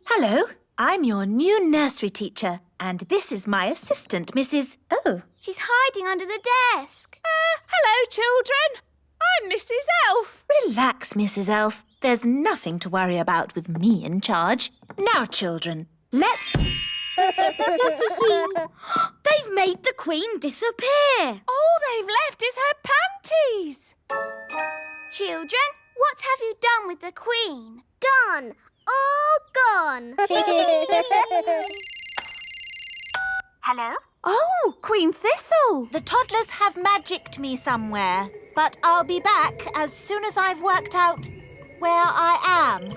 Hello, I'm your new nursery teacher, and this is my assistant, Mrs. Oh. She's hiding under the desk. Hello, children. I'm Mrs. Elf. Relax, Mrs. Elf. There's nothing to worry about with me in charge. Now, children, let's... They've made the Queen disappear. All they've left is her panties. Children, what have you done with the Queen? Gone. All gone. Hello? Oh, Queen Thistle. The toddlers have magicked me somewhere, but I'll be back as soon as I've worked out where I am.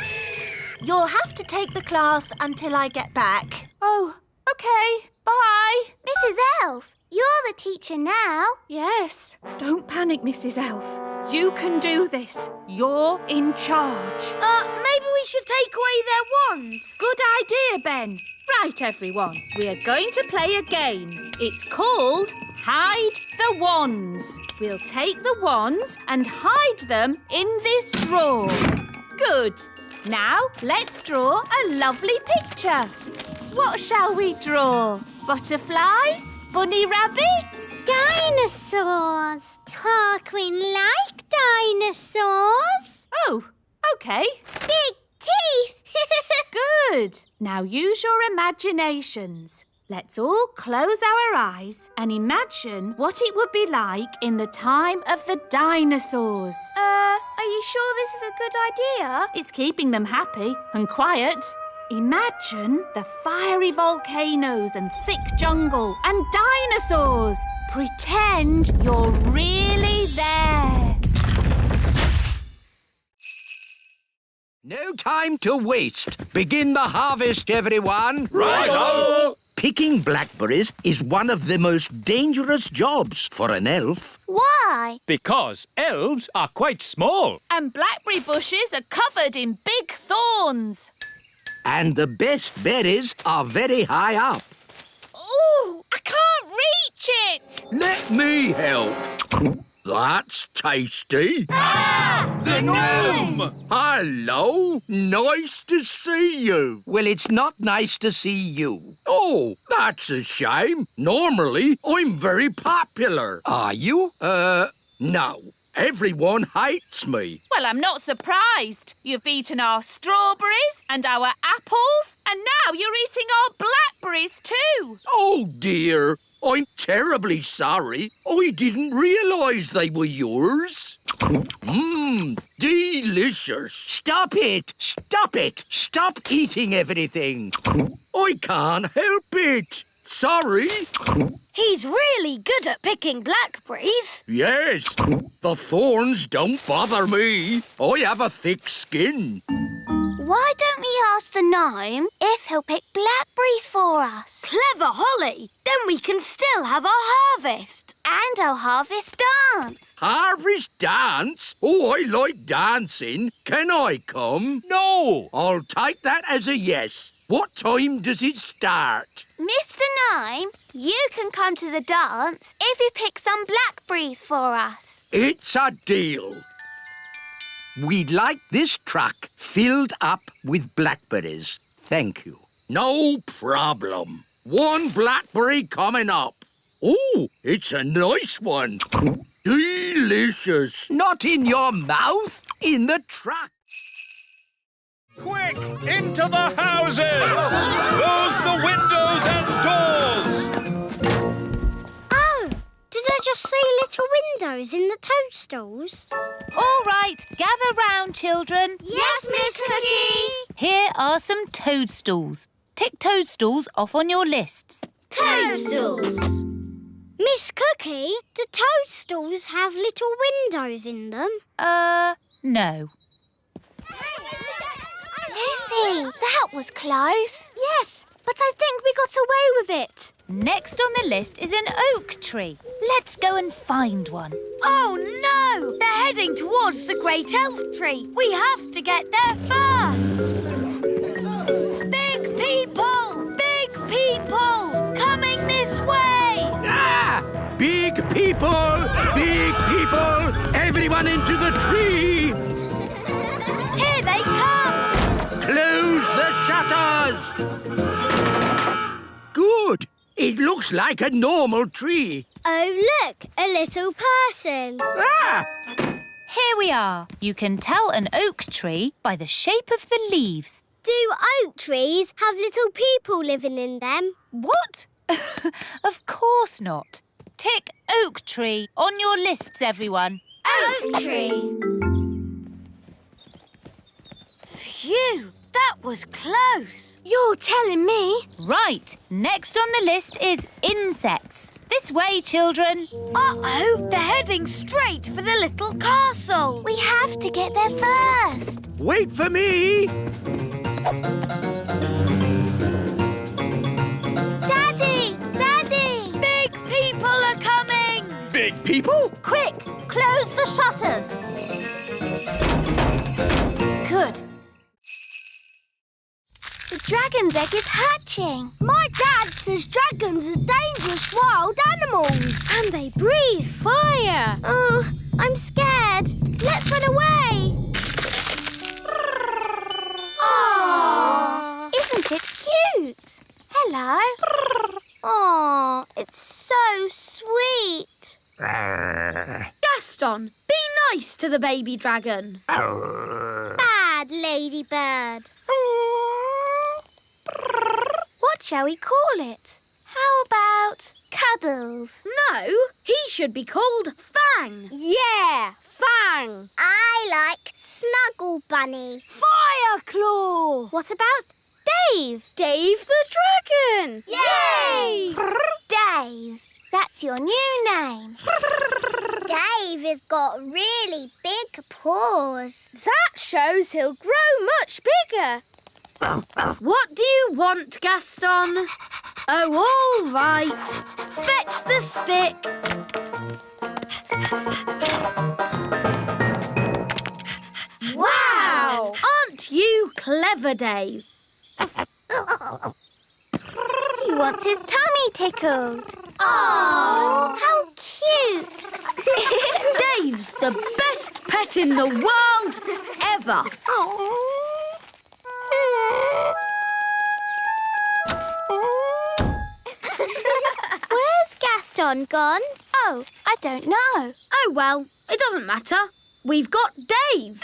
You'll have to take the class until I get back. Oh, OK. Bye. Mrs. Elf, you're the teacher now. Yes. Don't panic, Mrs. Elf. You can do this. You're in charge. Maybe we should take away their wands. Good idea, Ben. Right, everyone. We are going to play a game. It's called Hide the Wands. We'll take the wands and hide them in this drawer. Good. Now, let's draw a lovely picture. What shall we draw? Butterflies? Bunny rabbits? Dinosaurs. Our Queen like dinosaurs. Oh, OK. Big teeth. Good. Now use your imaginations. Let's all close our eyes and imagine what it would be like in the time of the dinosaurs. Are you sure this is a good idea? It's keeping them happy and quiet. Imagine the fiery volcanoes and thick jungle and dinosaurs. Pretend you're really there. No time to waste. Begin the harvest, everyone. Right-ho! Picking blackberries is one of the most dangerous jobs for an elf. Why? Because elves are quite small. And blackberry bushes are covered in big thorns. And the best berries are very high up. Ooh, I can't reach it. Let me help. That's tasty. The gnome! Hello. Nice to see you. Well, it's not nice to see you. Oh, that's a shame. Normally, I'm very popular. Are you? No. Everyone hates me. Well, I'm not surprised. You've eaten our strawberries and our apples, and now you're eating our blackberries too. Oh, dear. I'm terribly sorry. I didn't realise they were yours. Delicious. Stop it. Stop it. Stop eating everything. I can't help it. Sorry. He's really good at picking blackberries. Yes, the thorns don't bother me. I have a thick skin. Why don't we ask the gnome if he'll pick blackberries for us? Clever Holly! Then we can still have our harvest. And our harvest dance. Harvest dance? Oh, I like dancing. Can I come? No! I'll take that as a yes. What time does it start? Mr. Gnome, you can come to the dance if you pick some blackberries for us. It's a deal. We'd like this truck filled up with blackberries. Thank you. No problem. One blackberry coming up. Oh, it's a nice one. Delicious. Not in your mouth, in the truck. Quick! Into the houses! Close the windows and doors! Oh, did I just see little windows in the toadstools? All right, gather round, children. Yes, Miss Cookie. Here are some toadstools. Tick toadstools off on your lists. Toadstools. Miss Cookie, do toadstools have little windows in them? No. Lucy, that was close. Yes, but I think we got away with it. Next on the list is an oak tree. Let's go and find one. Oh, no! They're heading towards the Great Elf Tree. We have to get there first. Big people! Big people! Coming this way! Ah! Big people! Big people! Everyone into the tree! Here they come! Close the It looks like a normal tree. Oh, look, a little person. Ah! Here we are. You can tell an oak tree by the shape of the leaves. Do oak trees have little people living in them? What? Of course not. Tick oak tree on your lists, everyone. Oak tree. Phew, that was close. You're telling me? Right. Next on the list is insects. This way, children. Uh-oh, they're heading straight for the little castle. We have to get there first. Wait for me. Daddy! Daddy! Big people are coming. Big people? Quick, close the shutters. Good. The dragon's egg is hatching. My dad says dragons are dangerous wild animals. And they breathe fire. Oh, I'm scared. Let's run away. Aww. Isn't it cute? Hello. Aww, it's so sweet. Gaston, be nice to the baby dragon. Bad ladybird. What shall we call it? How about Cuddles? No, he should be called Fang. Yeah, Fang. I like Snuggle Bunny. Fireclaw. What about Dave? Dave the dragon. Yay! Dave, that's your new name. Dave has got really big paws. That shows he'll grow much bigger. What do you want, Gaston? Oh, all right. Fetch the stick. Wow! Aren't you clever, Dave? He wants his tummy tickled. Oh, how cute. Dave's the best pet in the world ever. Where's Gaston gone? Oh, I don't know. Oh, well, it doesn't matter. We've got Dave.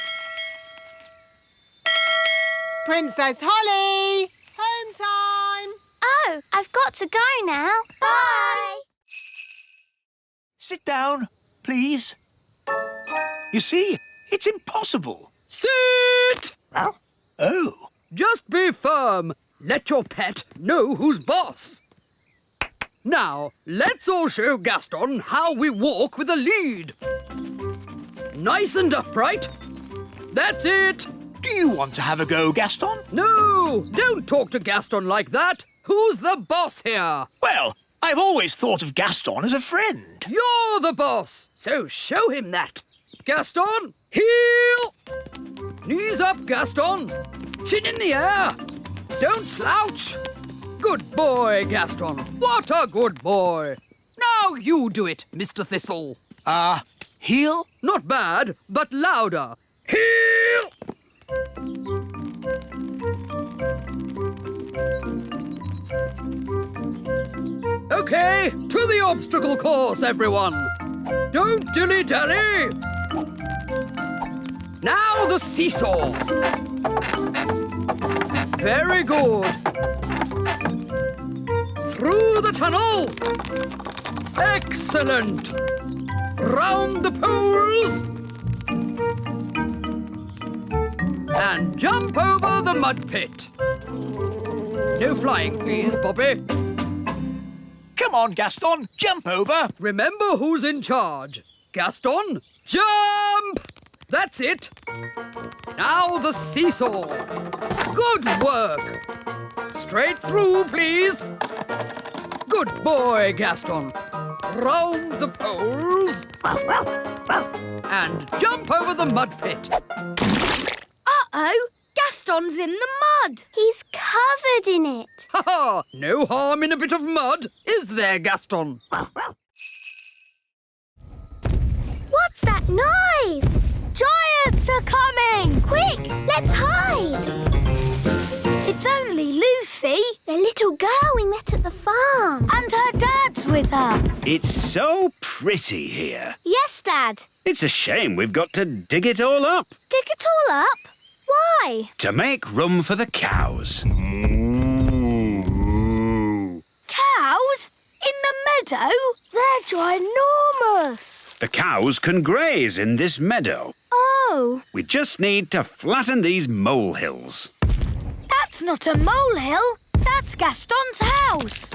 Princess Holly! Home time! Oh, I've got to go now. Bye. Sit down, please. You see, it's impossible. Sit! Oh, Just be firm. Let your pet know who's boss. Now, let's all show Gaston how we walk with a lead. Nice and upright. That's it. do you want to have a go, Gaston? No, don't talk to Gaston like that. Who's the boss here? Well, I've always thought of Gaston as a friend. You're the boss, so show him that. Gaston, heel! Knees up, Gaston. Chin in the air. Don't slouch. Good boy, Gaston. What a good boy. Now you do it, Mr. Thistle. Heel? Not bad, but louder. Heel! Okay, to the obstacle course, everyone. Don't dilly-dally. Now the seesaw. Very good. Through the tunnel. Excellent. Round the poles. And jump over the mud pit. No flying, please, Bobby. Come on, Gaston, jump over. Remember who's in charge. Gaston, jump! That's it. Now the seesaw. Good work. Straight through, please. Good boy, Gaston. Round the poles. And jump over the mud pit. Uh-oh, Gaston's in the mud. He's covered in it. Ha ha! No harm in a bit of mud, is there, Gaston? What's that noise? Giants are coming. Quick, let's hide. It's only Lucy. Lucy, the little girl we met at the farm. And her dad's with her. It's so pretty here. Yes, Dad. It's a shame we've got to dig it all up Dig it all up? Why? to make room for the cows. Cows? In the meadow? They're ginormous. The cows can graze in this meadow. Oh, We just need to flatten these molehills. that's not a molehill. That's Gaston's house.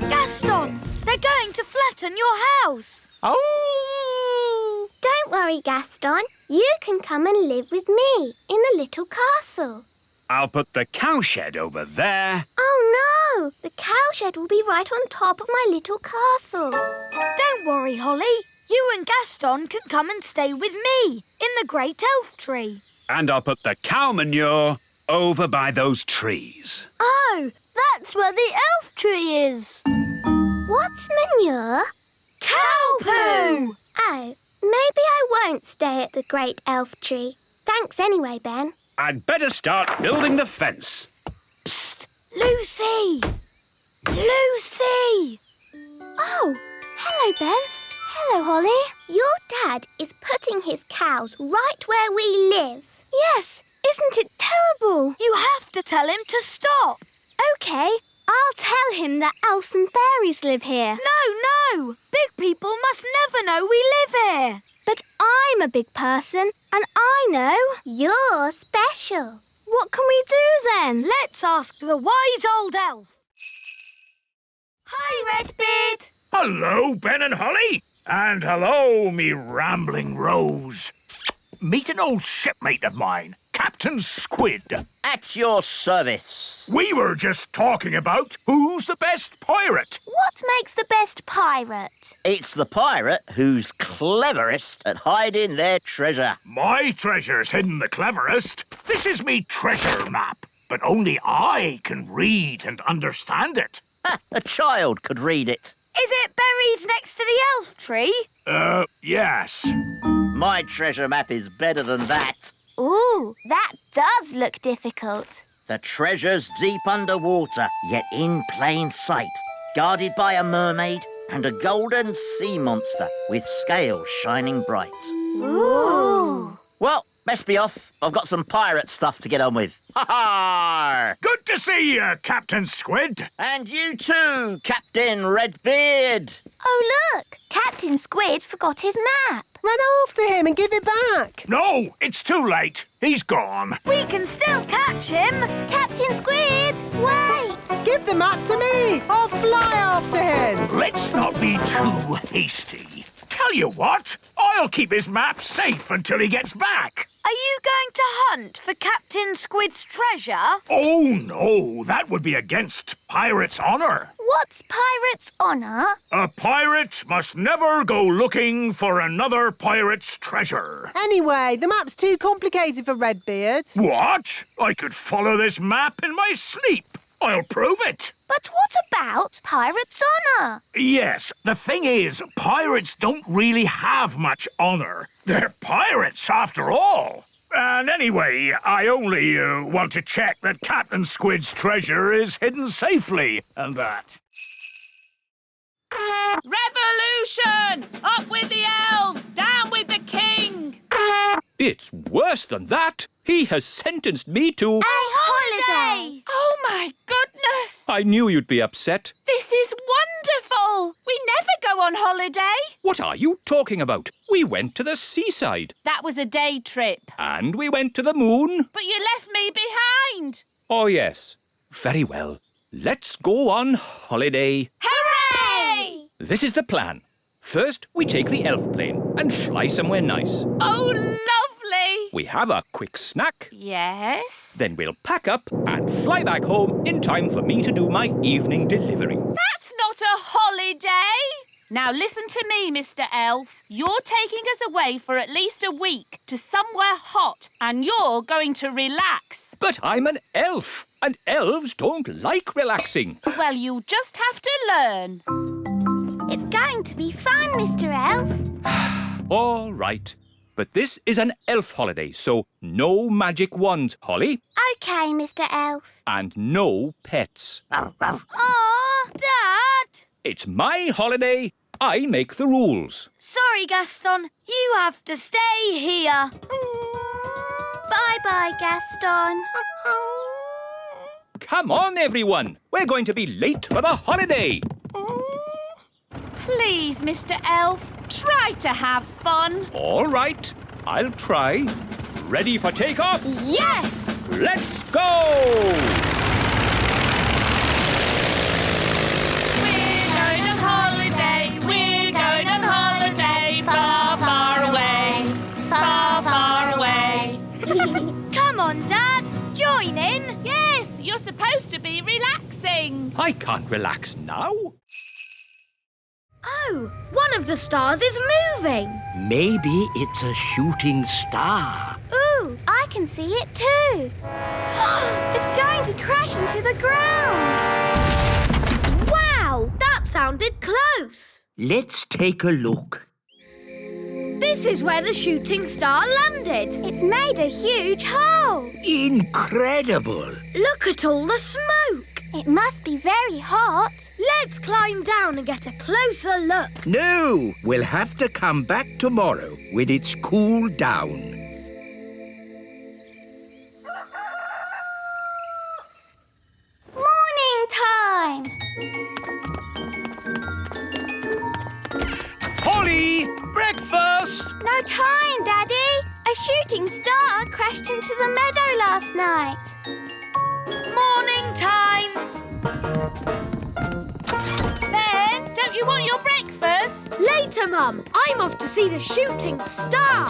Gaston, they're going to flatten your house. Oh! Don't worry, Gaston. You can come and live with me in the little castle. I'll put the cowshed over there. Oh, no! The cowshed will be right on top of my little castle. Don't worry, Holly. You and Gaston can come and stay with me in the great elf tree. And I'll put the cow manure over by those trees. Oh, that's where the elf tree is. What's manure? Cow poo! Oh, maybe I won't stay at the great elf tree. Thanks anyway, Ben. I'd better start building the fence. Psst! Lucy! Lucy! Oh, hello, Ben. Hello, Holly. Your dad is putting his cows right where we live. Yes, isn't it terrible? You have to tell him to stop. OK, I'll tell him that elves and fairies live here. No! Big people must never know we live here. But I'm a big person, and I know. You're special. What can we do then? Let's ask the wise old elf. Hi, Redbeard. Hello, Ben and Holly. And hello, me rambling Rose. Meet an old shipmate of mine, Captain Squid. At your service. We were just talking about who's the best pirate. What makes the best pirate? It's the pirate who's cleverest at hiding their treasure. My treasure's hidden the cleverest. This is me treasure map, but only I can read and understand it. Ha, a child could read it. Is it buried next to the elf tree? Yes. My treasure map is better than that. Ooh, that does look difficult. The treasure's deep underwater, yet in plain sight, guarded by a mermaid and a golden sea monster with scales shining bright. Ooh. Well, best be off. I've got some pirate stuff to get on with. Ha-ha! Good to see you, Captain Squid. And you too, Captain Redbeard. Oh, look! Captain Squid forgot his map. Run after him and give it back. No, it's too late. He's gone. We can still catch him. Captain Squid, wait! Give the map to me. I'll fly after him. Let's not be too hasty. Tell you what, I'll keep his map safe until he gets back. Are you going to hunt for Captain Squid's treasure? Oh, no, that would be against pirate's honor. What's pirate's honour? A pirate must never go looking for another pirate's treasure. Anyway, the map's too complicated for Redbeard. What? I could follow this map in my sleep. I'll prove it. But what about pirate's honour? Yes, the thing is, pirates don't really have much honor. They're pirates, after all. And anyway, I only want to check that Captain Squid's treasure is hidden safely, and that. Revolution! Up with the elves! Down with the king! It's worse than that. He has sentenced me to... Holiday! Oh, my goodness! I knew you'd be upset. This is wonderful! We never go on holiday. What are you talking about? We went to the seaside. That was a day trip. And we went to the moon. But you left me behind. Oh, yes. Very well. Let's go on holiday. Hooray! This is the plan. First, we take the elf plane and fly somewhere nice. Oh, lovely! We have a quick snack. Yes? Then we'll pack up and fly back home in time for me to do my evening delivery. That's not a holiday! Now listen to me, Mr. Elf. You're taking us away for at least a week to somewhere hot, and you're going to relax. But I'm an elf, and elves don't like relaxing. Well, you'll just have to learn. It's going to be fun, Mr. Elf. All right. But this is an elf holiday, so no magic wands, Holly, OK, Mr. Elf. and no pets. Aw, Dad! It's my holiday. I make the rules. Sorry, Gaston. You have to stay here. Bye-bye, Gaston. Come on, everyone. We're going to be late for the holiday. Please, Mr. Elf, try to have fun. All right, I'll try. Ready for takeoff? Yes! Let's go! We're going on holiday. We're going on holiday. Far, far away. Far, far away. Come on, Dad. Join in. Yes, you're supposed to be relaxing. I can't relax now. Oh, one of the stars is moving. Maybe it's a shooting star. Ooh, I can see it too. It's going to crash into the ground. Wow, that sounded close. Let's take a look. This is where the shooting star landed. It's made a huge hole. Incredible! Look at all the smoke. It must be very hot. Let's climb down and get a closer look. No, we'll have to come back tomorrow when it's cooled down. Morning time. Holly, breakfast! No time, Daddy. A shooting star crashed into the meadow last night. Morning time. Ben, don't you want your breakfast? Later, Mum. I'm off to see the shooting star.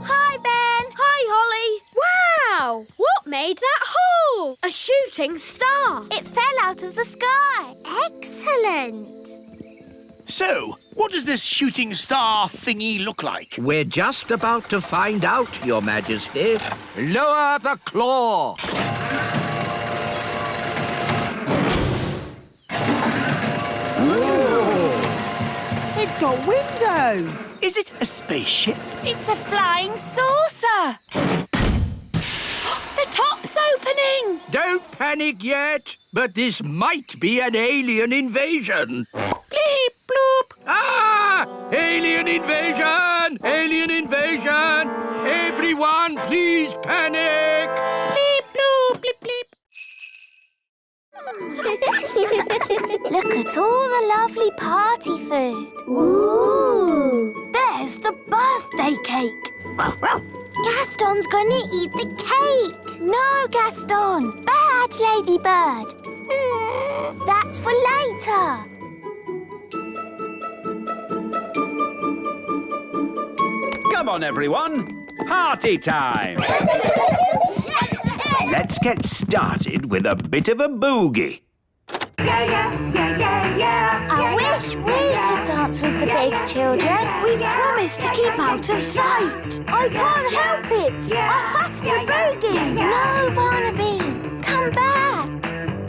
Hi, Ben. Hi, Holly. Wow! What made that hole? A shooting star. It fell out of the sky. Excellent. So, what does this shooting star thingy look like? We're just about to find out, Your Majesty. Lower the claw. It's got windows. Is it a spaceship? It's a flying saucer. The top's opening. Don't panic yet, but this might be an alien invasion. Bleep, bloop. Ah! Alien invasion! Alien invasion! Everyone, please panic! Bleep, bloop, bleep, bleep. Look at all the lovely party food. Ooh. There's the birthday cake. Gaston's going to eat the cake. No, Gaston. Bad, Ladybird. That's for later. Come on, everyone. Party time. Let's get started with a bit of a boogie. I wish we could dance with the big children. We promised to keep out of sight. I can't help it. I have to boogie. No, Barnaby. Come back.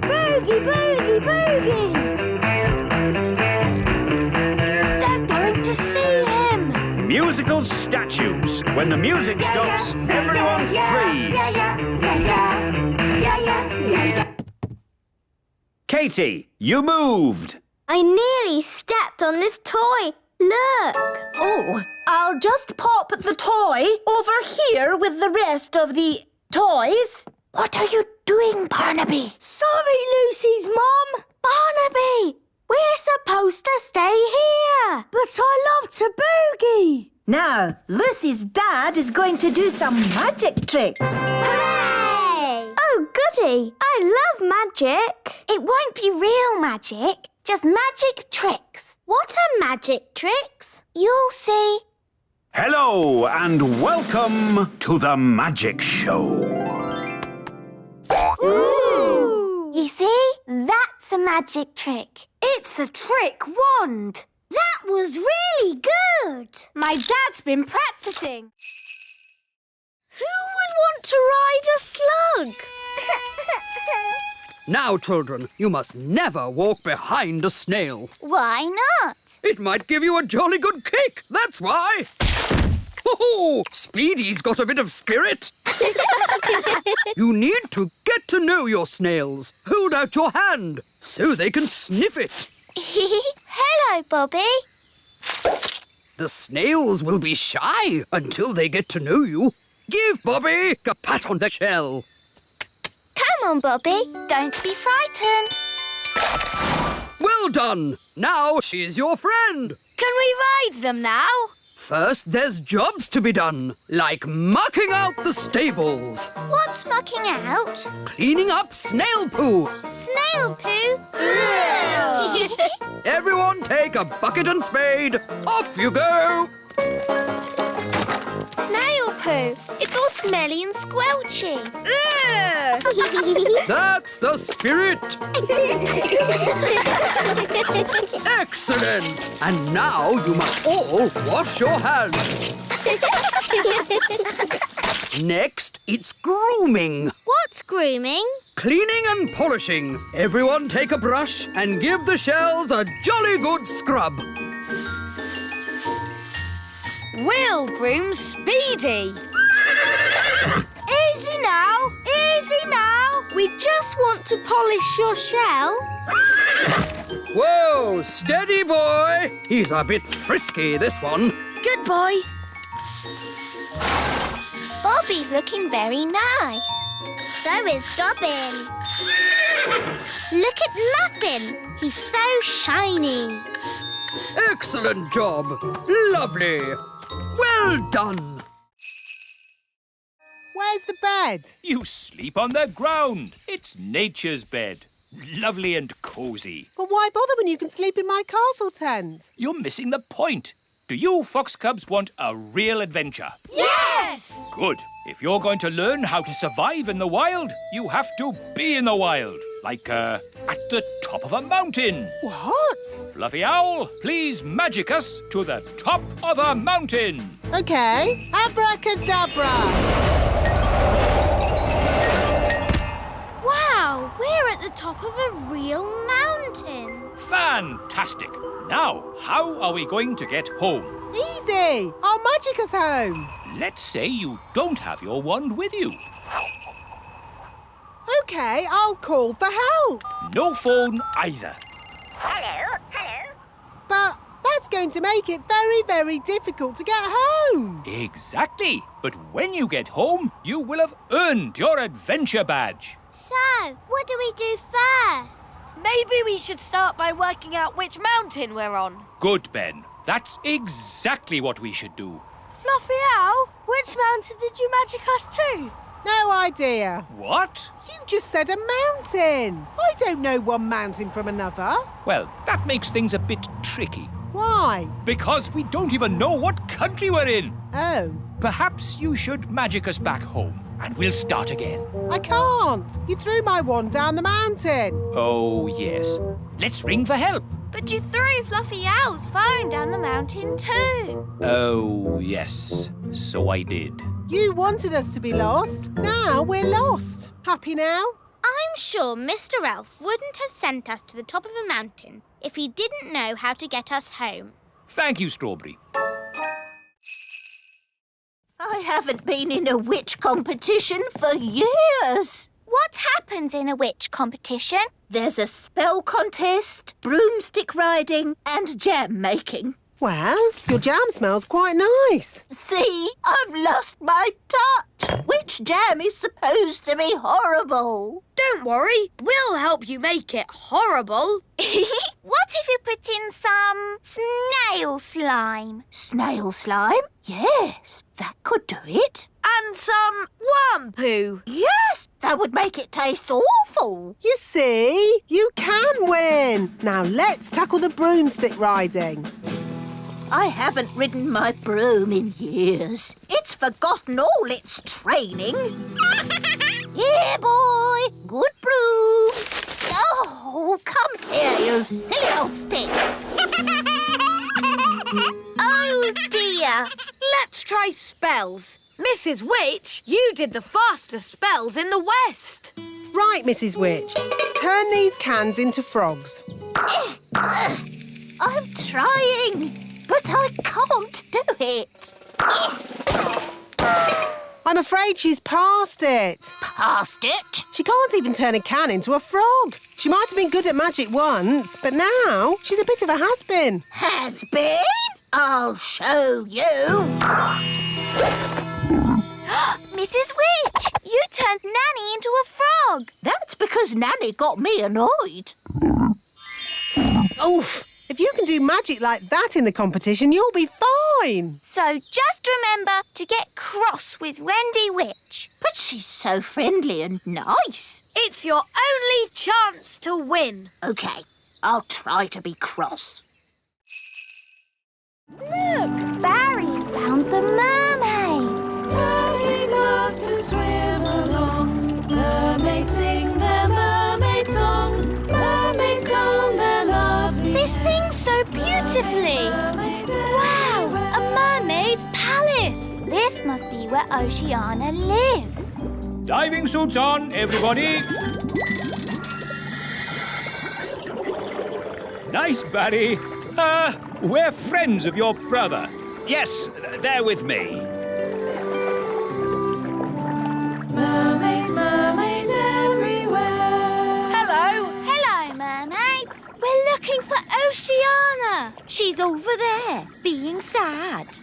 Boogie, boogie, boogie. They're going to see him. Musical statues. When the music stops, everyone freeze. Katie, you moved. I nearly stepped on this toy. Look. Oh, I'll just pop the toy over here with the rest of the toys. What are you doing, Barnaby? Sorry, Lucy's mum. Barnaby, we're supposed to stay here. But I love to boogie. Now, Lucy's dad is going to do some magic tricks. Hooray! Oh, goody. I love magic. It won't be real magic, just magic tricks. What are magic tricks? You'll see. Hello and welcome to the magic show. Ooh! You see? That's a magic trick. It's a trick wand. That was really good. My dad's been practicing. Who would want to ride a slug? Now, children, you must never walk behind a snail. Why not? It might give you a jolly good kick, that's why. Oh, Speedy's got a bit of spirit. You need to get to know your snails. Hold out your hand so they can sniff it. Hello, Bobby. The snails will be shy until they get to know you. Give Bobby a pat on the shell. Come on, Bobby. Don't be frightened. Well done. Now she's your friend. Can we ride them now? First, there's jobs to be done, like mucking out the stables, What's mucking out? cleaning up snail poo. Snail poo? Everyone take a bucket and spade. Off you go. Snail poo. It's all smelly and squelchy. That's the spirit. Excellent. And now you must all wash your hands. Next, it's grooming. What's grooming? Cleaning and polishing. Everyone take a brush and give the shells a jolly good scrub. We'll groom Speedy. Easy now, easy now. We just want to polish your shell. Whoa, steady boy. He's a bit frisky, this one. Good boy. Bobby's looking very nice. So is Dobbin. Look at Muffin. He's so shiny. Excellent job. Lovely. Well done. Where's the bed? You sleep on the ground. It's nature's bed. Lovely and cosy. But why bother when you can sleep in my castle tent? You're missing the point. Do you fox cubs want a real adventure? Yes! Good. If you're going to learn how to survive in the wild, you have to be in the wild. Like, at the top of a mountain. What? Fluffy Owl, please magic us to the top of a mountain. OK. Abracadabra. Wow, we're at the top of a real mountain. Fantastic. Now, how are we going to get home? Easy. I'll magic us home. Let's say you don't have your wand with you. OK, I'll call for help. No phone either. But that's going to make it very, very difficult to get home. Exactly. But when you get home, you will have earned your adventure badge. So, what do we do first? Maybe we should start by working out which mountain we're on. Good, Ben. That's exactly what we should do. Fluffy Owl, which mountain did you magic us to? No idea. What? You just said a mountain. I don't know one mountain from another. Well, that makes things a bit tricky. Why? Because we don't even know what country we're in. Oh. Perhaps you should magic us back home, and we'll start again. I can't. You threw my wand down the mountain. Oh, yes. Let's ring for help. But you threw Fluffy Owl's phone down the mountain too. Oh, yes. So I did. You wanted us to be lost. Now we're lost. Happy now? I'm sure Mr. Elf wouldn't have sent us to the top of a mountain if he didn't know how to get us home. Thank you, Strawberry. I haven't been in a witch competition for years. What happens in a witch competition? There's a spell contest, broomstick riding, and jam making. Well, your jam smells quite nice. See, I've lost my touch. Witch jam is supposed to be horrible. Don't worry, we'll help you make it horrible. What if you put in some snail slime? Snail slime? Yes, that could do it. And some worm poo. Yes, that would make it taste awful. You see, you can win. Now let's tackle the broomstick riding. I haven't ridden my broom in years. It's forgotten all its training. Here, boy. Good broom. Oh, come here, you silly old stick. Oh, dear. Let's try spells. Mrs. Witch, you did the fastest spells in the West. Right, Mrs. Witch. Turn these cans into frogs. I'm trying, but I can't do it. I'm afraid she's past it. Past it? She can't even turn a can into a frog. She might have been good at magic once, but now she's a bit of a has-been. Has been? I'll show you. Mrs. Witch, you turned Nanny into a frog. That's because Nanny got me annoyed. Oof! If you can do magic like that in the competition, you'll be fine. So just remember to get cross with Wendy Witch. But she's so friendly and nice. It's your only chance to win. OK, I'll try to be cross. Look, Barry's found the mermaids. Mermaids love to swim along. Mermaids sing their mermaid song. Mermaids come, they're lovely. They sing so beautifully. Wow, a mermaid's palace. This must be where Oceana lives. Diving suits on, everybody. Nice, Barry. We're friends of your brother. Yes, they're with me. Mermaids, mermaids everywhere. Hello. Hello, mermaids. We're looking for Oceana. She's over there, being sad.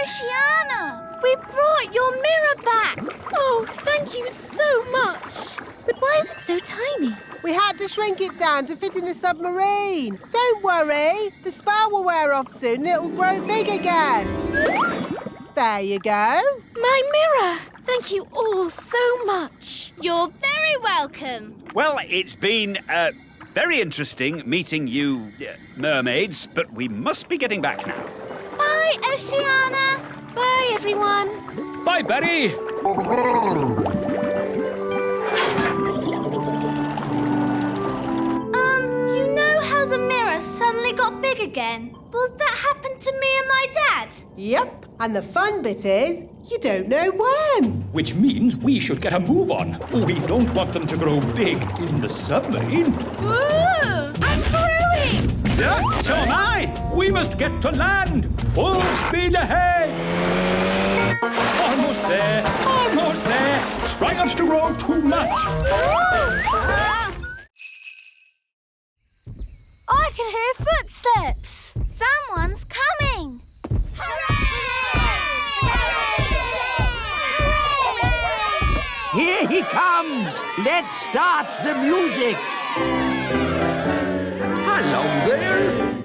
Oceana, we brought your mirror back. Oh, thank you so much. But why is it so tiny? We had to shrink it down to fit in the submarine. Don't worry. The spell will wear off soon and it'll grow big again. There you go. My mirror. Thank you all so much. You're very welcome. Well, it's been very interesting meeting you mermaids, but we must be getting back now. Bye, Oceana. Bye, everyone. Bye, Barry. You know how the mirror suddenly got big again? Will that happen to me and my dad? Yep. And the fun bit is, you don't know when. Which means we should get a move on. We don't want them to grow big in the submarine. Ooh, I'm growing. Yeah, so am I. We must get to land. Full speed ahead. Almost there. Almost there. Try not to grow too much. I can hear footsteps. Someone's coming. Here he comes! Let's start the music! Hello there!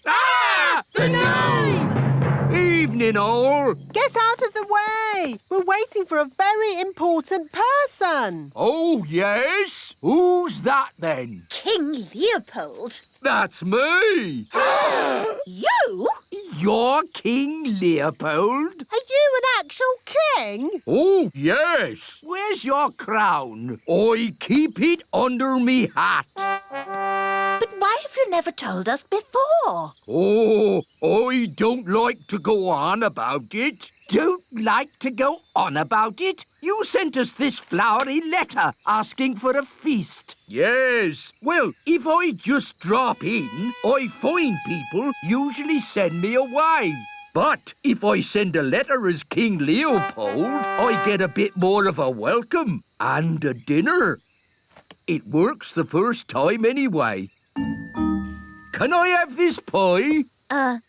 Ah! The gnome! Evening, all! Get out of the way! We're waiting for a very important person. Oh, yes? Who's that, then? King Leopold. That's me! You? You're King Leopold? Are you an actual king? Oh, yes. Where's your crown? I keep it under me hat. But why have you never told us before? Oh, I don't like to go on about it. Don't like to go on about it? You sent us this flowery letter asking for a feast. Yes. Well, if I just drop in, I find people usually send me away. But if I send a letter as King Leopold, I get a bit more of a welcome and a dinner. It works the first time anyway. Can I have this pie?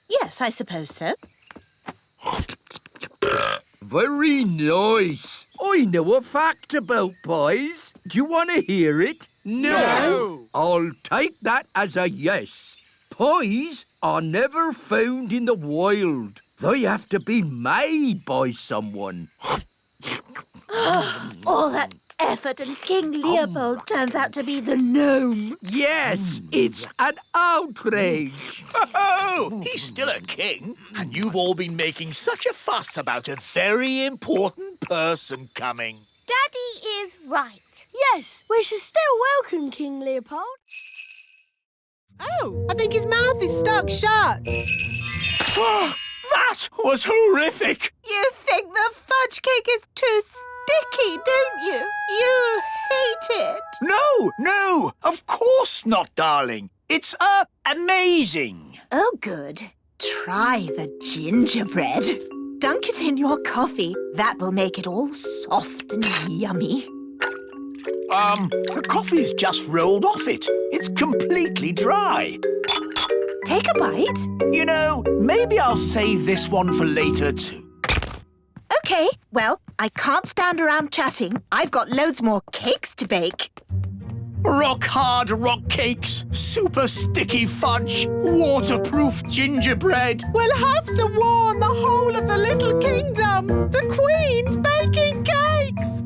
Yes, I suppose so. Very nice. I know a fact about pies. Do you want to hear it? No. I'll take that as a yes. Pies are never found in the wild. They have to be made by someone. All that effort and King Leopold turns out to be the gnome. Yes, it's an outrage. Oh, he's still a king, and you've all been making such a fuss about a very important person coming. Daddy is right. Yes, we should still welcome King Leopold. Oh, I think his mouth is stuck shut. That was horrific! You think the fudge cake is too sticky, don't you? You hate it. No, of course not, darling. It's, amazing. Oh, good. Try the gingerbread. Dunk it in your coffee. That will make it all soft and yummy. The coffee's just rolled off it. It's completely dry. Take a bite. You know, maybe I'll save this one for later too. OK, well, I can't stand around chatting. I've got loads more cakes to bake. Rock hard rock cakes, super sticky fudge, waterproof gingerbread. We'll have to warn the whole of the little kingdom. The Queen's baking cakes.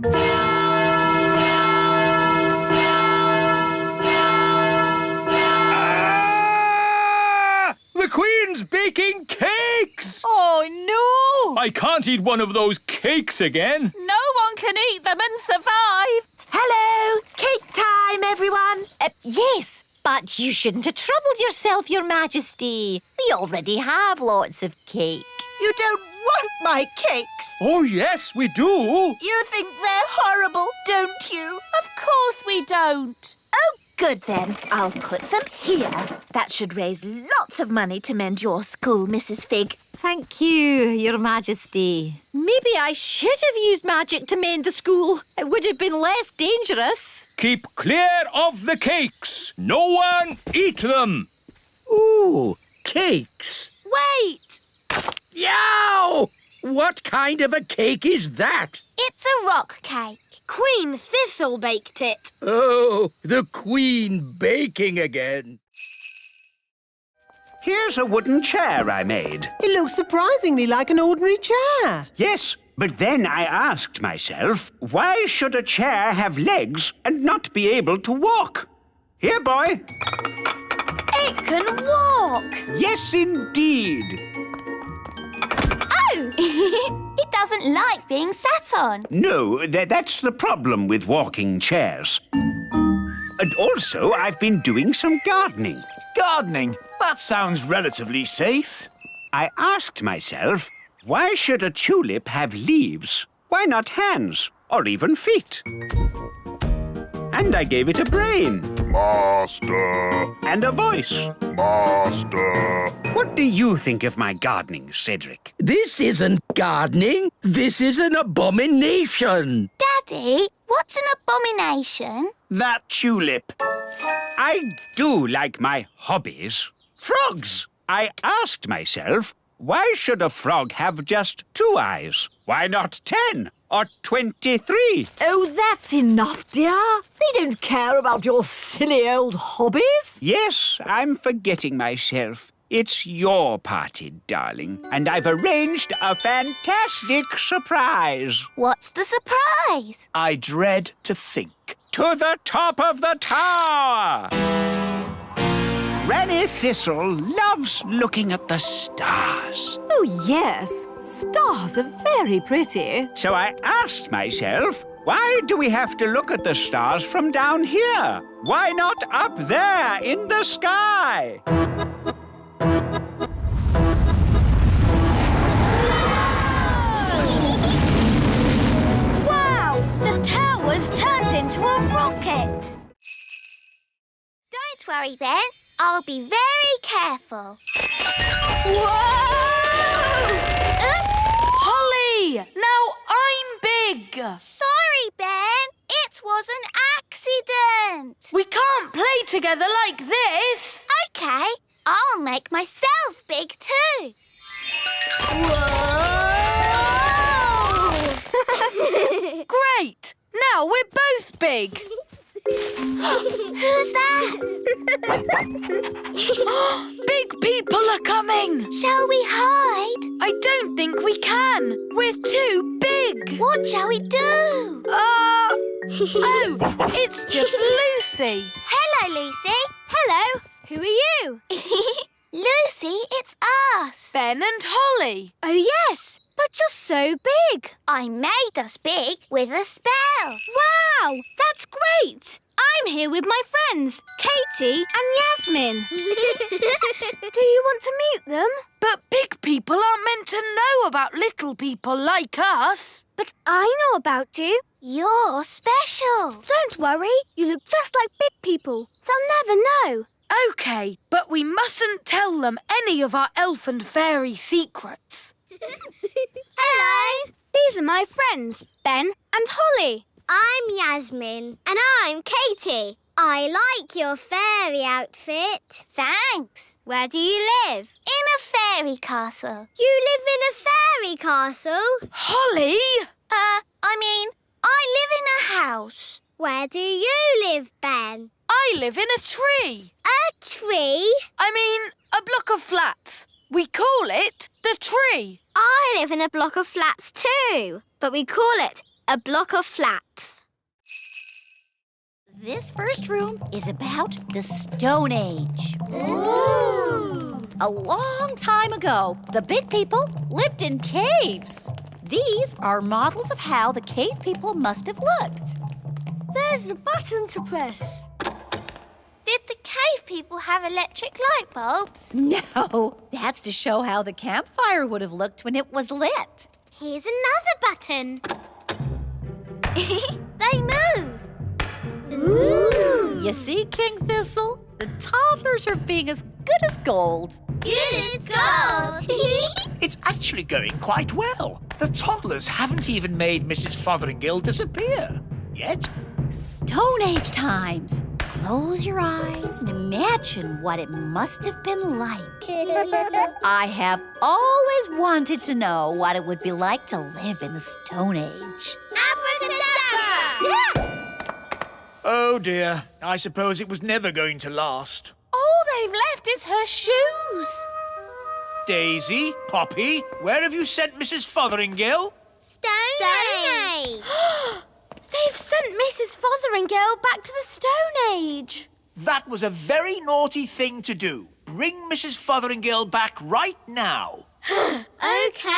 The Queen's baking cakes! Oh, no! I can't eat one of those cakes again. No one can eat them and survive. Hello! Cake time, everyone! Yes, but you shouldn't have troubled yourself, Your Majesty. We already have lots of cake. You don't want my cakes. Oh, yes, we do. You think they're horrible, don't you? Of course we don't. Oh, good then. I'll put them here. That should raise lots of money to mend your school, Mrs. Fig. Thank you, Your Majesty. Maybe I should have used magic to mend the school. It would have been less dangerous. Keep clear of the cakes. No one eat them. Ooh, cakes. Wait! Yow! What kind of a cake is that? It's a rock cake. Queen Thistle baked it. Oh, the Queen baking again. Here's a wooden chair I made. It looks surprisingly like an ordinary chair. Yes, but then I asked myself, why should a chair have legs and not be able to walk? Here, boy. It can walk. Yes, indeed. Oh! It doesn't like being sat on. No, that's the problem with walking chairs. And also, I've been doing some gardening. Gardening? That sounds relatively safe. I asked myself, why should a tulip have leaves? Why not hands or even feet? And I gave it a brain. Master. And a voice. Master. What do you think of my gardening, Cedric? This isn't gardening. This is an abomination. Daddy, what's an abomination? That tulip. I do like my hobbies. Frogs! I asked myself, why should a frog have just 2 eyes? Why not 10 or 23? Oh, that's enough, dear. They don't care about your silly old hobbies. Yes, I'm forgetting myself. It's your party, darling, and I've arranged a fantastic surprise. What's the surprise? I dread to think. To the top of the tower! Granny Thistle loves looking at the stars. Oh, yes. Stars are very pretty. So I asked myself, why do we have to look at the stars from down here? Why not up there in the sky? Wow! The tower's turned into a rocket. Don't worry, Ben. I'll be very careful. Whoa! Oops! Holly! Now I'm big. Sorry, Ben. It was an accident. We can't play together like this. OK. I'll make myself big too. Whoa! Great! Now we're both big. Who's that? Big people are coming. Shall we hide? I don't think we can. We're too big. What shall we do? Oh, it's just Lucy. Hello, Lucy. Hello. Who are you? Lucy, it's us. Ben and Holly. Oh, yes, but you're so big. I made us big with a spell. Wow, that's great. I'm here with my friends, Katie and Yasmin. Do you want to meet them? But big people aren't meant to know about little people like us. But I know about you. You're special. Don't worry. You look just like big people. They'll never know. OK, but we mustn't tell them any of our elf and fairy secrets. Hello. These are my friends, Ben and Holly. I'm Yasmin. And I'm Katie. I like your fairy outfit. Thanks. Where do you live? In a fairy castle. You live in a fairy castle? Holly? I live in a house. Where do you live, Ben? I live in a tree. A tree? A block of flats. We call it the tree. I live in a block of flats too, but we call it a block of flats. This first room is about the Stone Age. Ooh! A long time ago, the big people lived in caves. These are models of how the cave people must have looked. There's a button to press. Did the cave people have electric light bulbs? No, that's to show how the campfire would have looked when it was lit. Here's another button. They move. Ooh! You see, King Thistle? The toddlers are being as good as gold. Good as gold. It's actually going quite well. The toddlers haven't even made Mrs. Fotheringill disappear. Yet. Stone Age times. Close your eyes and imagine what it must have been like. I have always wanted to know what it would be like to live in the Stone Age. Abracadabra! Oh dear, I suppose it was never going to last. All they've left is her shoes. Daisy, Poppy, where have you sent Mrs. Fotheringill? Stone Age. They've sent Mrs. Fotheringill back to the Stone Age. That was a very naughty thing to do. Bring Mrs. Fotheringill back right now. OK.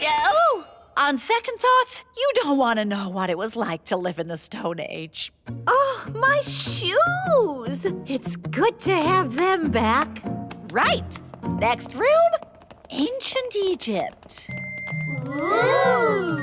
Oh! On second thoughts, you don't want to know what it was like to live in the Stone Age. Oh, my shoes! It's good to have them back. Right. Next room, Ancient Egypt. Ooh!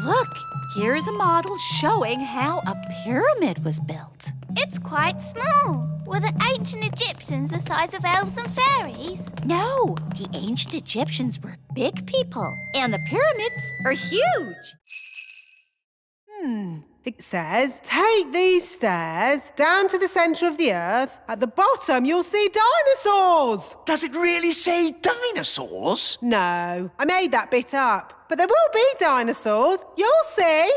Look, here's a model showing how a pyramid was built. It's quite small. Were the ancient Egyptians the size of elves and fairies? No, the ancient Egyptians were big people, and the pyramids are huge. It says, take these stairs down to the centre of the earth. At the bottom, you'll see dinosaurs. Does it really say dinosaurs? No, I made that bit up. But there will be dinosaurs. You'll see.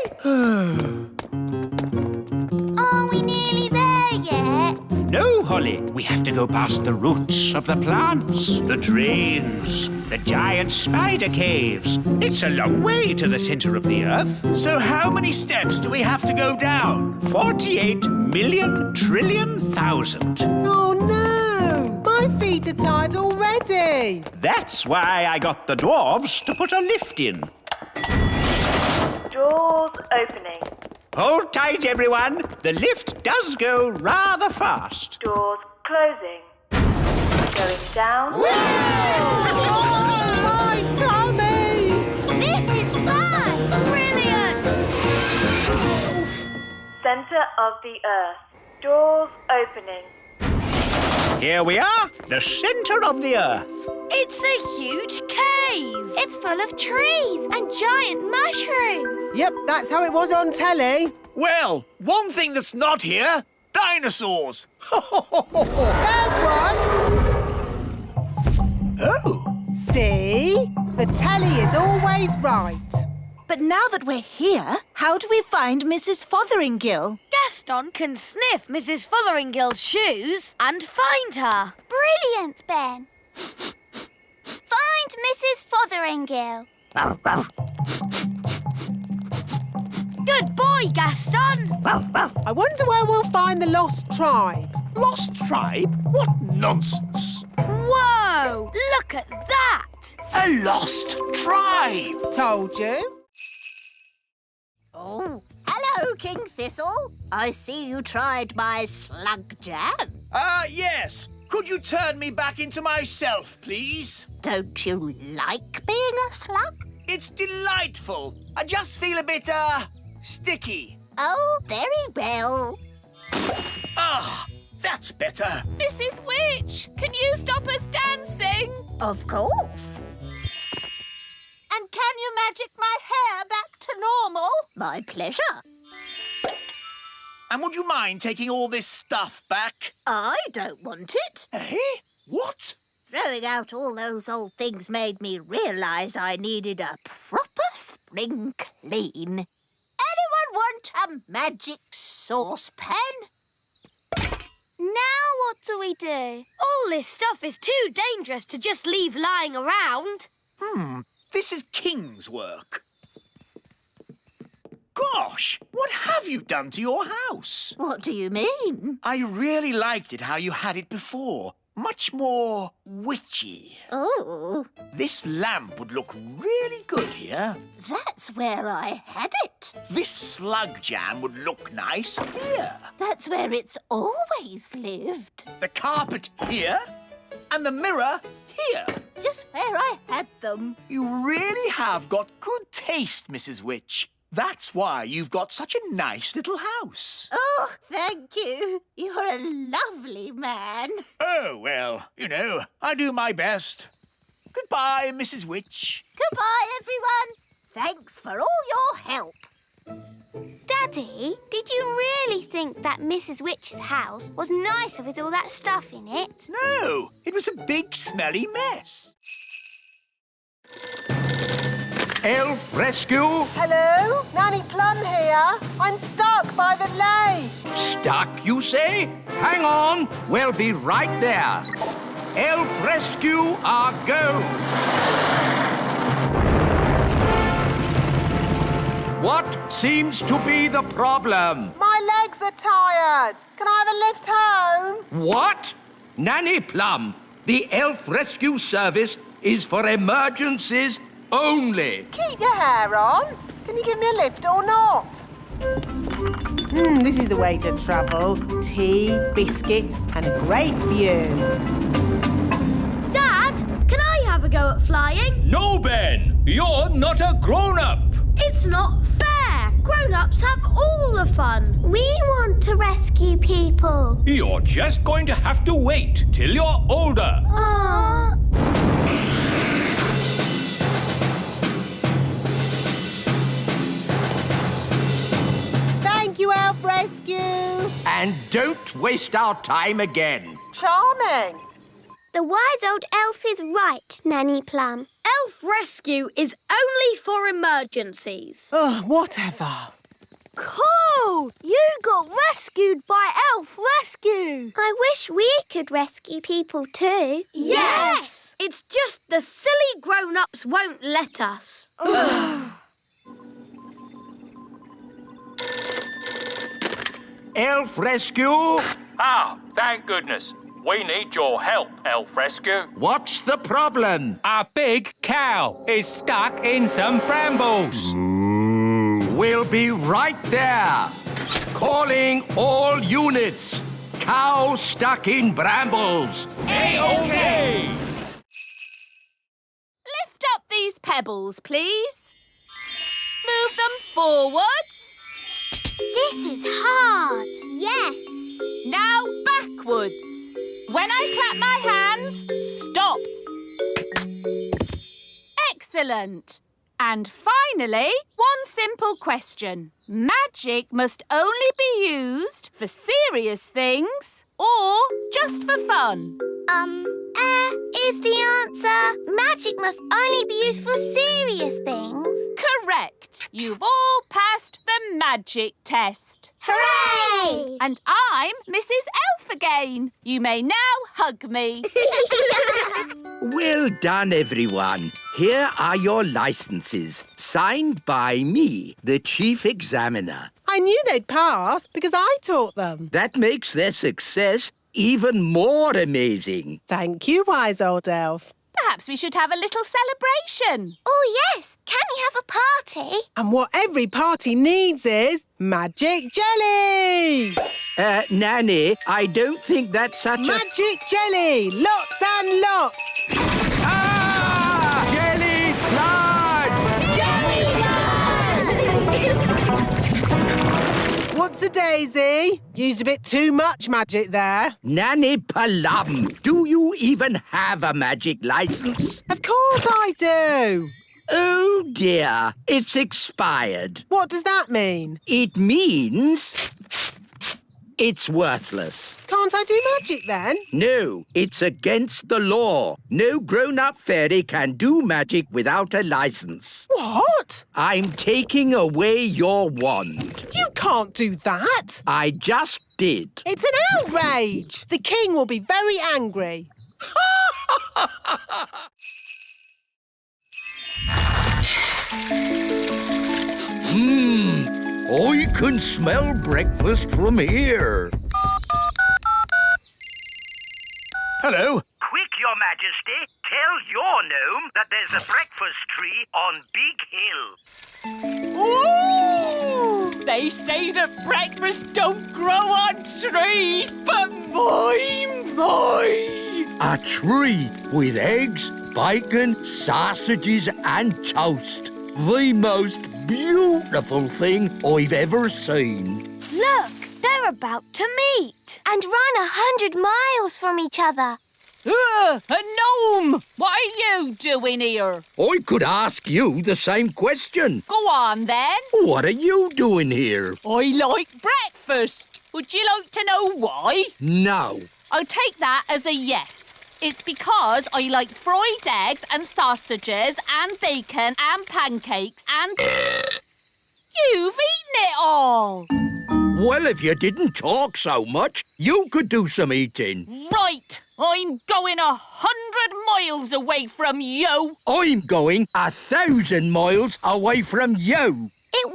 Are we nearly there yet? No, Holly. We have to go past the roots of the plants, the drains, the giant spider caves. It's a long way to the centre of the earth. So how many steps do we have to go down? 48,000,000,000,000. Oh, no. My feet are tired already. That's why I got the dwarves to put a lift in. Doors opening. Hold tight, everyone. The lift does go rather fast. Doors closing. Going down. Oh, my tummy. This is fun! Brilliant! Centre of the earth. Doors opening. Here we are, the centre of the earth. It's a huge cave. It's full of trees and giant mushrooms. Yep, that's how it was on telly. Well, one thing that's not here, dinosaurs. There's one. Oh. See? The telly is always right. But now that we're here, how do we find Mrs. Fotheringill? Gaston can sniff Mrs. Fotheringill's shoes and find her. Brilliant, Ben. Find Mrs. Fotheringill. Good boy, Gaston. I wonder where we'll find the lost tribe. Lost tribe? What nonsense. Whoa, look at that. A lost tribe. Told you. Oh, hello, King Thistle. I see you tried my slug jam. Yes. Could you turn me back into myself, please? Don't you like being a slug? It's delightful. I just feel a bit, sticky. Oh, very well. Ah, that's better. Mrs. Witch, can you stop us dancing? Of course. And can you magic my hair back to normal? My pleasure. And would you mind taking all this stuff back? I don't want it. Eh? What? Throwing out all those old things made me realise I needed a proper spring clean. Anyone want a magic saucepan? Now what do we do? All this stuff is too dangerous to just leave lying around. This is King's work. Gosh, what have you done to your house? What do you mean? I really liked it how you had it before. Much more witchy. Oh, This lamp would look really good here. that's where I had it. This slug jam would look nice here. That's where it's always lived. The carpet here. And the mirror here. Just where I had them. You really have got good taste, Mrs. Witch. That's why you've got such a nice little house. Oh, thank you. You're a lovely man. Oh, well, you know, I do my best. Goodbye, Mrs. Witch. Goodbye, everyone. Thanks for all your help. Daddy, did you really think that Mrs. Witch's house was nicer with all that stuff in it? No, it was a big, smelly mess. Elf rescue? Hello? Nanny Plum here. I'm stuck by the lake. Stuck, you say? Hang on, we'll be right there. Elf rescue, our go. What seems to be the problem? My legs are tired. Can I have a lift home? What? Nanny Plum, the Elf Rescue Service is for emergencies only. Keep your hair on. Can you give me a lift or not? This is the way to travel. Tea, biscuits, and a great view. Dad, can I have a go at flying? No, Ben! You're not a grown-up! It's not fair. Grown-ups have all the fun. We want to rescue people. You're just going to have to wait till you're older. Aww. Thank you, Elf Rescue. And don't waste our time again. Charming. The wise old elf is right, Nanny Plum. Elf rescue is only for emergencies. Oh, whatever. Cool! You got rescued by Elf Rescue. I wish we could rescue people too. Yes! It's just the silly grown-ups won't let us. Elf Rescue? Ah, thank goodness. We need your help, Elf Rescue. What's the problem? A big cow is stuck in some brambles. We'll be right there. Calling all units. Cow stuck in brambles. A-OK! Lift up these pebbles, please. Move them forwards. This is hard. Yes. Now backwards. When I clap my hands, stop. Excellent. And finally, one simple question. Magic must only be used for serious things or just for fun? Is the answer. Magic must only be used for serious things. Correct. You've all passed the magic test. Hooray! And I'm Mrs. Elf again. You may now hug me. Well done, everyone. Here are your licenses, signed by me, the Chief Examiner. I knew they'd pass because I taught them. That makes their success even more amazing. Thank you, wise old elf. Perhaps we should have a little celebration. Oh, yes. Can we have a party? And what every party needs is magic jelly! Nanny, I don't think that's such Magic jelly! Lots and lots! Ah! Jelly flood! Whoops-a-daisy. Used a bit too much magic there. Nanny Plum, do you even have a magic license? Of course I do. Oh dear, it's expired. What does that mean? It means it's worthless. Can't I do magic then? No, it's against the law. No grown-up fairy can do magic without a license. What? I'm taking away your wand. You can't do that. I just did. It's an outrage. The king will be very angry. I can smell breakfast from here. Hello. Quick, Your Majesty. Tell your gnome that there's a breakfast tree on Big Hill. Ooh! They say that breakfast don't grow on trees, but my! A tree with eggs, bacon, sausages and toast. The most beautiful thing I've ever seen. Look, they're about to meet and run 100 miles from each other. A gnome! What are you doing here? I could ask you the same question. Go on, then. What are you doing here? I like breakfast. Would you like to know why? No. I'll take that as a yes. It's because I like fried eggs and sausages and bacon and pancakes and... You've eaten it all! Well, if you didn't talk so much, you could do some eating. Right! I'm going 100 miles away from you! I'm going 1,000 miles away from you. It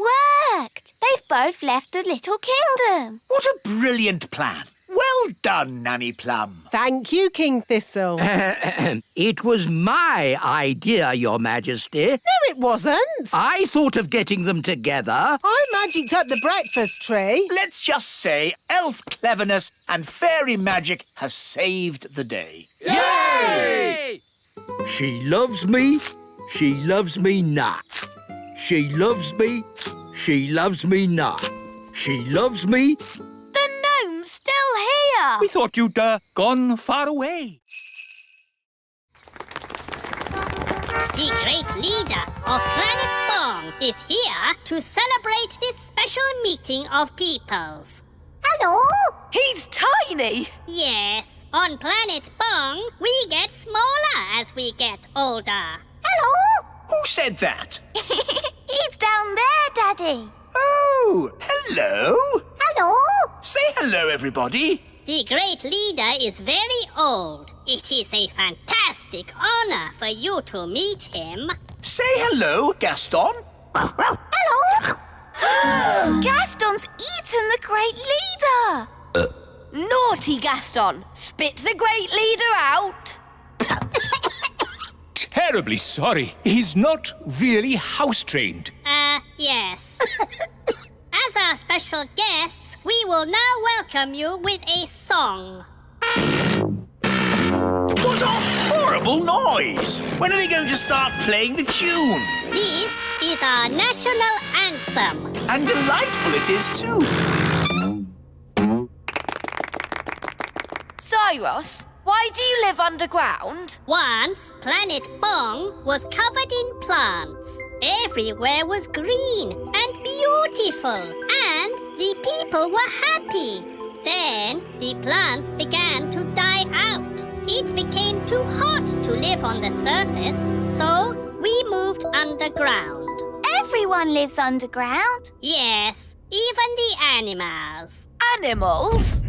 worked. They've both left the little kingdom. What a brilliant plan. Well done, Nanny Plum. Thank you, King Thistle. It was my idea, Your Majesty. No, it wasn't. I thought of getting them together. I magicked up the breakfast tree. Let's just say elf cleverness and fairy magic has saved the day. Yay! She loves me. She loves me not. She loves me. She loves me not. She loves me. The gnome's still here. We thought you'd gone far away. The great leader of Planet Bong is here to celebrate this special meeting of peoples. Hello? He's tiny. Yes, on Planet Bong, we get smaller as we get older. Hello? Who said that? He's down there, Daddy. Oh, hello. Hello? Say hello, everybody. The great leader is very old. It is a fantastic honor for you to meet him. Say hello, Gaston. Hello? Gaston's eaten the great leader. Naughty Gaston. Spit the great leader out. Terribly sorry. He's not really house-trained. Yes. As our special guests, we will now welcome you with a song. What a horrible noise! When are they going to start playing the tune? This is our national anthem. And delightful it is, too. Cyrus, why do you live underground? Once, Planet Bong was covered in plants. Everywhere was green and beautiful, and the people were happy. Then the plants began to die out. It became too hot to live on the surface, so we moved underground. Everyone lives underground. Yes, even the animals. Animals?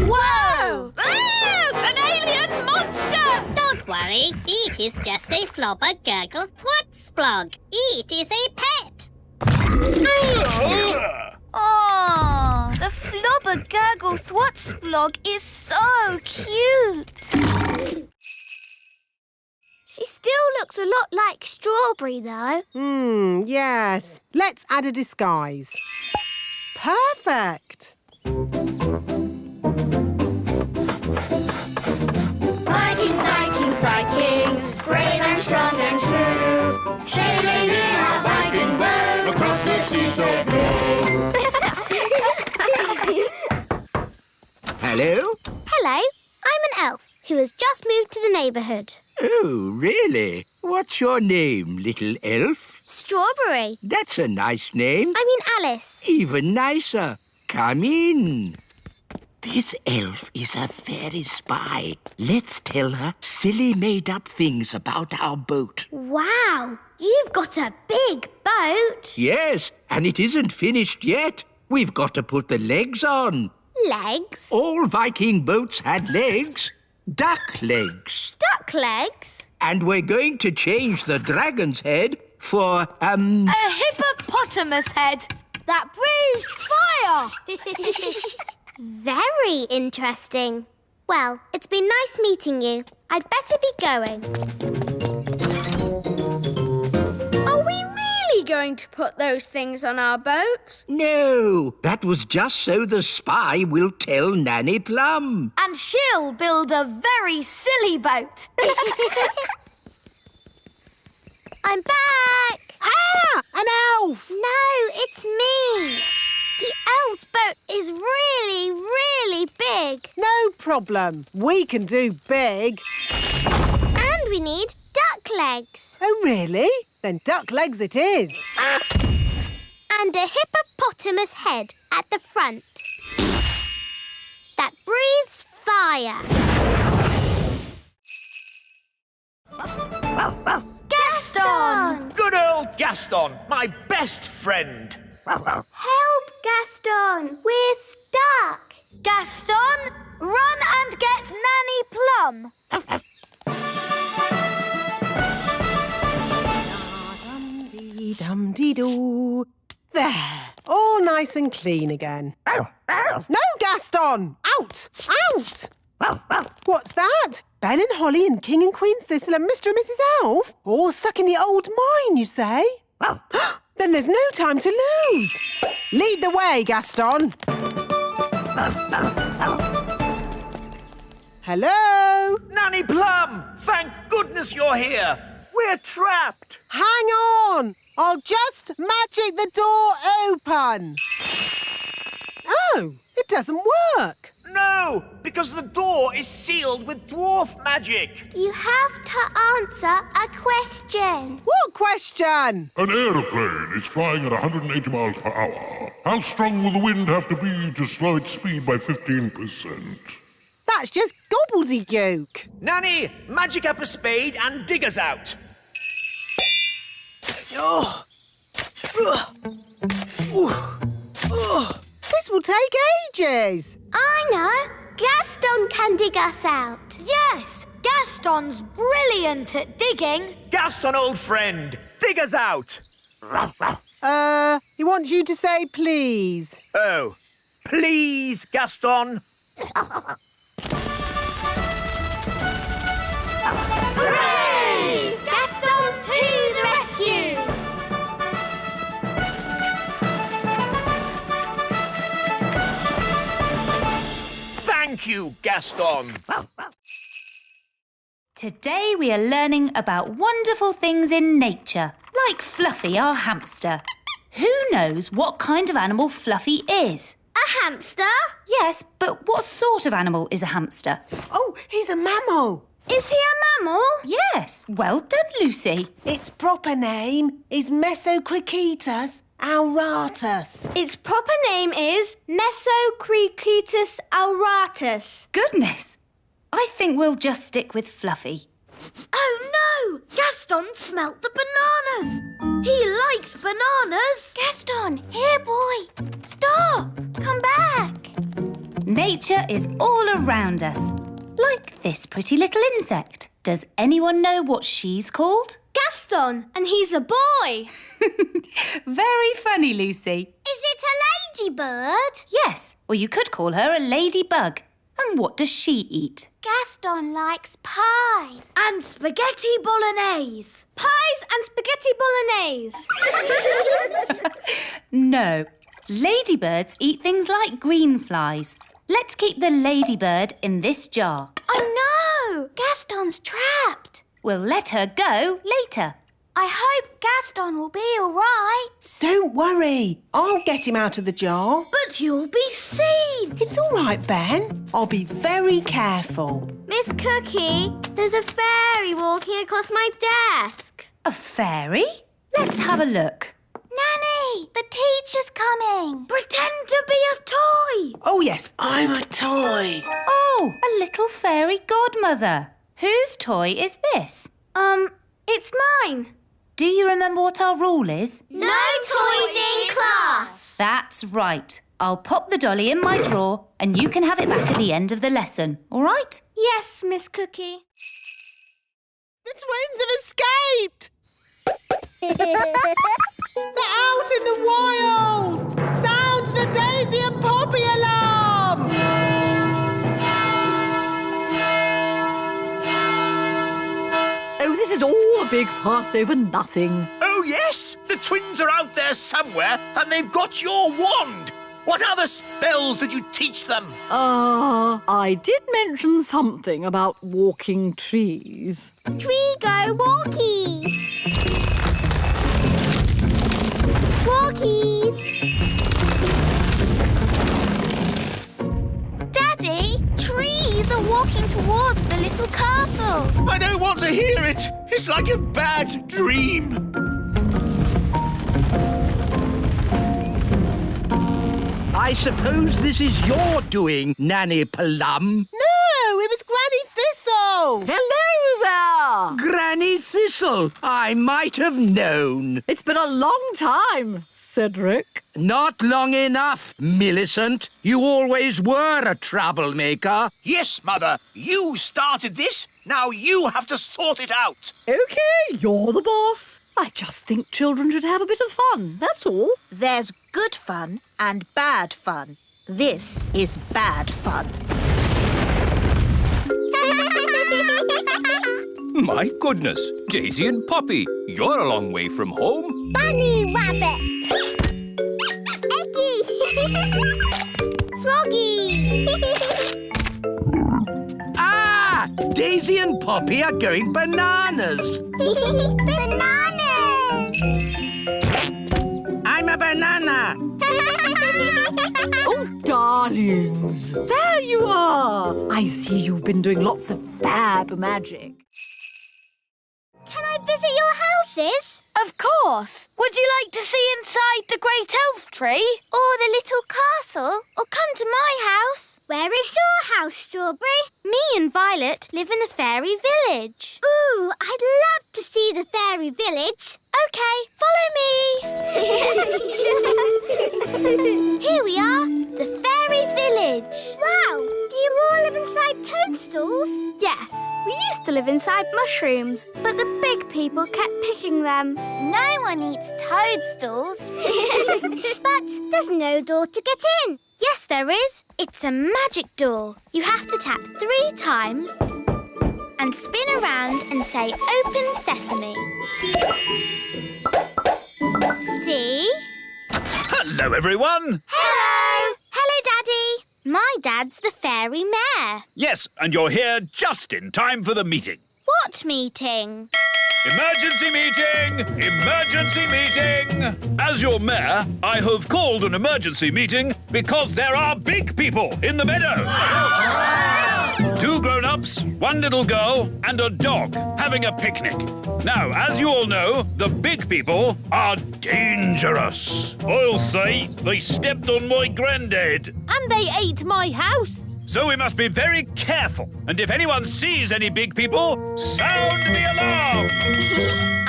Whoa! An alien monster! Don't worry, it is just a flobber gurgle thwat-splog. It is a pet. Oh, the flobber gurgle thwat-splog is so cute. She still looks a lot like Strawberry, though. Yes. Let's add a disguise. Perfect. Vikings, Vikings, Vikings, brave and strong and true, sailing in our Viking boats across the sea so blue. Hello? Hello, I'm an elf who has just moved to the neighbourhood. Oh, really? What's your name, little elf? Strawberry. That's a nice name. I mean Alice. Even nicer. Come in. This elf is a fairy spy. Let's tell her silly made-up things about our boat. Wow, you've got a big boat. Yes, and it isn't finished yet. We've got to put the legs on. Legs? All Viking boats had legs. Duck legs. Duck legs? And we're going to change the dragon's head for, A hippopotamus head that breathes fire. Very interesting. Well, it's been nice meeting you. I'd better be going. Are we really going to put those things on our boat? No, that was just so the spy will tell Nanny Plum. And she'll build a very silly boat. I'm back. Ah! An elf! No, it's me. The elf's boat is really, really big. No problem. We can do big. And we need duck legs. Oh, really? Then duck legs it is. And a hippopotamus head at the front. That breathes fire. Gaston! Good old Gaston, my best friend. Help, Gaston. We're stuck. Gaston, run and get Nanny Plum. Dum-dee-dum-dee-doo. There. All nice and clean again. No, Gaston! Out! Out! What's that? Ben and Holly and King and Queen Thistle and Mr. and Mrs. Elf? All stuck in the old mine, you say? Then there's no time to lose. Lead the way, Gaston. Hello? Nanny Plum, thank goodness you're here. We're trapped. Hang on. I'll just magic the door open. Oh, it doesn't work. No, because the door is sealed with dwarf magic. You have to answer a question. What question? An aeroplane is flying at 180 miles per hour. How strong will the wind have to be to slow its speed by 15%? That's just gobbledygook. Nanny, magic up a spade and dig us out. This will take ages. I know. Gaston can dig us out. Yes, Gaston's brilliant at digging. Gaston, old friend, dig us out. He wants you to say please. Oh, please, Gaston. Hooray! Gaston to the rescue! Thank you, Gaston. Today we are learning about wonderful things in nature, like Fluffy, our hamster. Who knows what kind of animal Fluffy is? A hamster? Yes, but what sort of animal is a hamster? Oh, he's a mammal. Is he a mammal? Yes, well done, Lucy. Its proper name is Mesocricetus auratus. Its proper name is Mesocricetus auratus. Goodness, I think we'll just stick with Fluffy. Oh no! Gaston smelt the bananas. He likes bananas. Gaston, here, boy. Stop. Come back. Nature is all around us, like this pretty little insect. Does anyone know what she's called? Gaston, and he's a boy. Very funny, Lucy. Is it a ladybird? Yes, or you could call her a ladybug. And what does she eat? Gaston likes pies. And spaghetti bolognese. Pies and spaghetti bolognese. No. Ladybirds eat things like green flies. Let's keep the ladybird in this jar. Oh no! Gaston's trapped. We'll let her go later. I hope Gaston will be all right. Don't worry. I'll get him out of the jar. But you'll be seen. It's all right, Ben. I'll be very careful. Miss Cookie, there's a fairy walking across my desk. A fairy? Let's have a look. Nanny, the teacher's coming. Pretend to be a toy. Oh, yes, I'm a toy. Oh, a little fairy godmother. Whose toy is this? It's mine. Do you remember what our rule is? No toys in class. That's right. I'll pop the dolly in my drawer and you can have it back at the end of the lesson, all right? Yes, Miss Cookie. The twins have escaped. They're out in the wild. Sound the Daisy and Poppy alarm. Oh, this is all a big fuss over nothing. Oh, yes! The twins are out there somewhere and they've got your wand. What other spells did you teach them? I did mention something about walking trees. Tree go walkies. Walkies. Daddy, trees are walking towards the little castle. I don't want to hear it. It's like a bad dream. I suppose this is your doing, Nanny Plum. No, it was Granny Thistle. Hello there! Granny Thistle, I might have known. It's been a long time, Cedric. Not long enough, Millicent. You always were a troublemaker. Yes, Mother. You started this. Now you have to sort it out. OK, you're the boss. I just think children should have a bit of fun, that's all. There's good fun and bad fun. This is bad fun. My goodness, Daisy and Poppy, you're a long way from home. Bunny rabbit. Eggy. Froggy. Ah! Daisy and Poppy are going bananas. Bananas. I'm a banana. Oh, darlings, there you are. I see you've been doing lots of fab magic. Can I visit your houses? Of course. Would you like to see inside the great elf tree? Or the little castle? Or come to my house? Where is your house, Strawberry? Me and Violet live in the fairy village. Ooh, I'd love to see the fairy village. OK, follow me. Here we are, the fairy village. Wow, do you all live inside toadstools? Yes, we used to live inside mushrooms, but the big people kept picking them. No one eats toadstools. But there's no door to get in. Yes, there is. It's a magic door. You have to tap 3 times and spin around and say, "Open Sesame." See? Hello, everyone. Hello. Hello, Daddy. My dad's the fairy mayor. Yes, and you're here just in time for the meeting. What meeting? Emergency meeting! Emergency meeting! As your mayor, I have called an emergency meeting because there are big people in the meadow. 2 grown-ups, 1 little girl, and a dog having a picnic. Now, as you all know, the big people are dangerous. I'll say they stepped on my granddad. And they ate my house. So we must be very careful. And if anyone sees any big people, sound the alarm.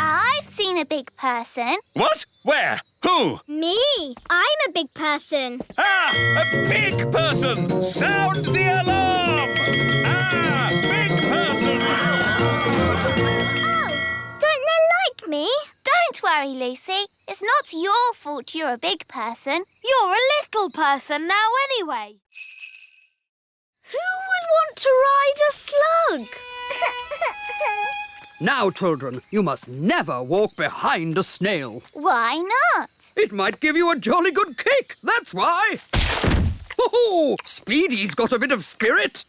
I've seen a big person. What? Where? Who? Me. I'm a big person. Ah! A big person! Sound the alarm! Ah! Big person! Oh, don't they like me? Don't worry, Lucy. It's not your fault you're a big person. You're a little person now anyway. Who would want to ride a slug? Now, children, you must never walk behind a snail. Why not? It might give you a jolly good kick, that's why. Ho-ho! Speedy's got a bit of spirit.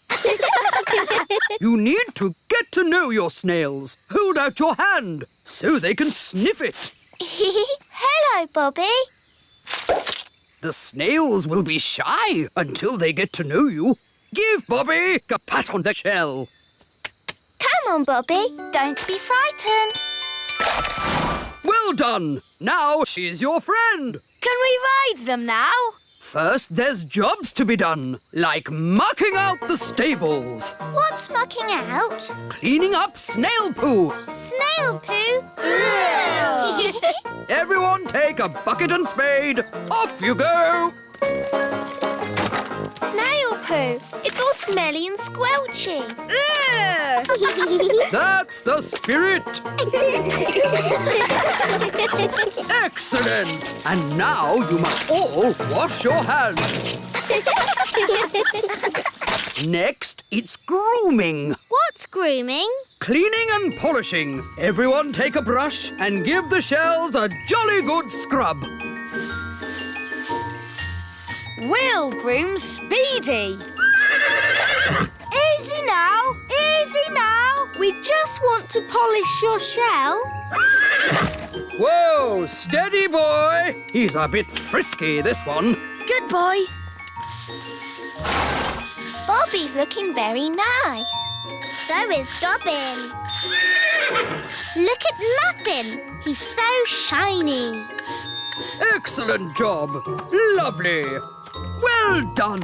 You need to get to know your snails. Hold out your hand so they can sniff it. Hello, Bobby. The snails will be shy until they get to know you. Give Bobby a pat on the shell. Come on, Bobby. Don't be frightened. Well done. Now she's your friend. Can we ride them now? First, there's jobs to be done, like mucking out the stables, What's mucking out? cleaning up snail poo. Snail poo? Everyone take a bucket and spade. Off you go. Snail poo. It's all smelly and squelchy. That's the spirit. Excellent. And now you must all wash your hands. Next, it's grooming. What's grooming? Cleaning and polishing. Everyone take a brush and give the shells a jolly good scrub. We'll groom Speedy. Easy now, easy now. We just want to polish your shell. Whoa, steady boy. He's a bit frisky, this one. Good boy. Bobby's looking very nice. So is Dobbin. Look at Muffin. He's so shiny. Excellent job. Lovely. Well done.